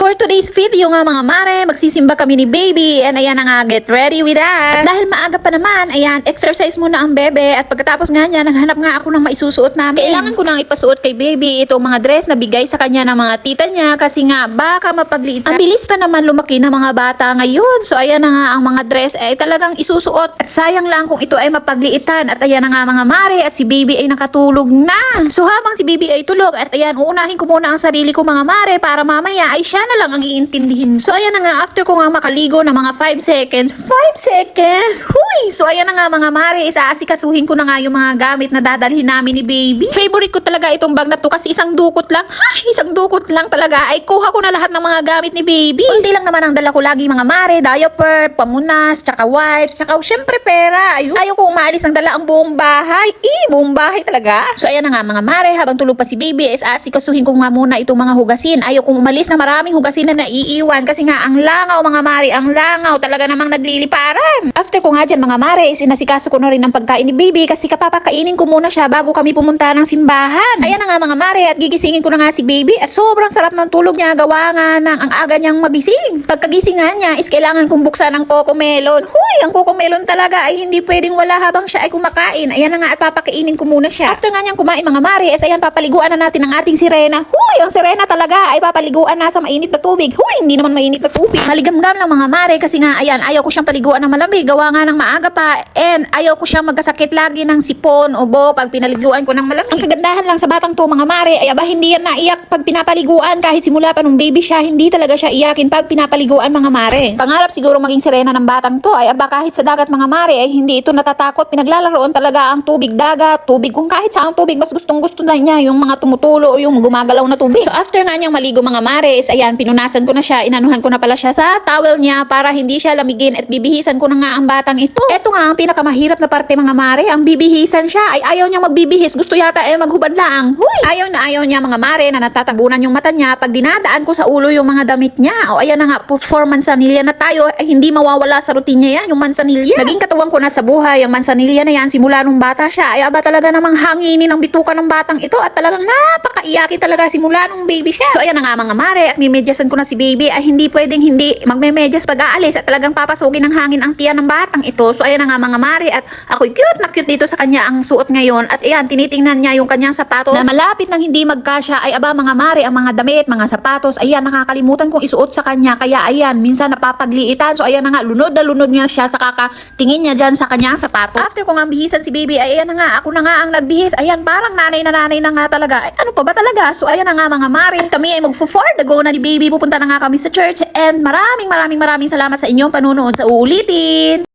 For today's video nga mga mare, magsisimba kami ni baby and ayan na nga, get ready with us. At dahil maaga pa naman, ayan, exercise muna ang bebe at pagkatapos nga niya, naghanap nga ako ng maisusuot namin. Kailangan ko nang ipasuot kay baby itong mga dress na bigay sa kanya ng mga tita niya kasi nga baka mapagliit. Ang bilis pa naman lumaki ng mga bata ngayon. So ayan na nga ang mga dress ay talagang isusuot at sayang lang kung ito ay mapagliitan. At ayan na nga mga mare at si baby ay nakatulog na. So habang si baby ay tulog at ayan, uunahin ko muna ang sarili ko mga mare para mamaya ay siya na lang ang iintindihin. So ayan na nga, after ko nga makaligo ng mga 5 seconds. 5 seconds? Huy! So ayan na nga mga mare, isaasikasuhin ko na nga yung mga gamit na dadalhin namin ni baby. Favorite ko talaga itong bag na to kasi isang dukot lang. Isang dukot lang talaga ay kuha ko na lahat ng mga gamit ni baby. Kunti lang naman ang dala ko lagi mga mare, diaper, pamunas, tsaka wipes, tsaka syempre pera. Ayun. Ayaw ko umaalis ang dala ang buong bahay. Buong bahay talaga. So ayan na nga mga mare, habang tulog pa si baby, isaasikasuhin ko nga muna itong mga hugasin. Ayaw kong umalis na maraming hugasin na naiiwan kasi nga ang langaw mga mare, ang langaw talaga namang nagliliparan. After ko nga dyan mga mare, sinasikaso ko na rin ang pagkain ni baby kasi kapapakainin ko muna siya bago kami pumunta ng simbahan. Ayan na nga mga mare at gigisingin ko na nga si baby at sobrang sarap ng tulog niya, gawa nga ng ang aga niyang magising. Pagkagising nga niya is kailangan kong buksan ang cocomelon. Huy, ang cocomelon talaga ay hindi pwedeng wala habang siya ay kumakain. Ayan na nga at papakainin ko muna siya. After nga niyang kumain mga mare, is ayan papaliguan na natin ang ating sirena. Huy, ang sirena talaga ay papaliguan na sa mainit na tubig. Huy, hindi naman mainit na tubig. Maligam-gam lang mga mare kasi nga ayan, ayaw ko siyang paliguan ng malamig. Gawa nga ng maaga pa and ayaw ko siyang magkasakit lagi ng sipon o bo pag pinaliguan ko ng malamig. Ang kagandahan lang sa batang to mga mare ay aba hindi yan naiyak pag pinapaliguan kahit simula pa nung baby siya, hindi talaga siya iyakin pag pinapaliguan mga mare. Pangarap siguro maging sirena ng batang to ay aba kahit sa dagat mga mare ay hindi ito natatakot. Pinaglalaroon talaga ang tubig dagat, tubig kung kahit saang tubig mas gustong-gusto na niya yung mga tumutulo o yung gumagalaw na tubig. So after nga niyang maligo mga mare is ayan, pinunasan ko na siya, inanuhan ko na pala siya sa towel niya para hindi siya lamigin at bibihisan ko na nga ang batang ito. Ito nga ang pinakamahirap na parte mga mare, ang bibihisan siya ay ayaw niya magbibihis, gusto yata ay maghubad lang. Huy! Ayaw niya mga mare na natatabunan yung mata niya pag dinadaan ko sa ulo yung mga damit niya. O ayan na nga, for mansanilya na tayo ay hindi mawawala sa routine niya yan, yung mansanilya. Naging katuwang ko na sa buhay ang mansanilya na yan simula nung bata siya ay aba talaga namang hanginin ang bituka ng batang ito at talagang napakaiyakin talaga simula nung baby siya. So ayan na nga mga mare at mimedyasan ko na si baby ay hindi pwedeng hindi magmemedyas pag aalis at talagang papasukin ng hangin ang tiyan ng batang ito. So ayan na nga mga mare at ako'y cute na cute dito sa kanya ang suot ngayon at ayan tinitingnan niya yung kanyang sapatos na malapit nang hindi magkasya ay aba mga mare ang mga damit, mga sapatos ayan nakakalimutan kong isuot sa kanya kaya ayan minsan napapagliitan. So ayan na nga lunod na lunod niya siya sa kakatingin niya dyan sa kanyang sapatos. After ko nga bihisan si baby ay ayan na nga ako na nga ang nagbihis. Ayan parang nanay na nga talaga. Ay, ano pa ba talaga? So ayan na nga mga mare kami ay mag-for the go na ni baby. Pupunta na nga kami sa church and maraming salamat sa inyong panunood sa uulitin.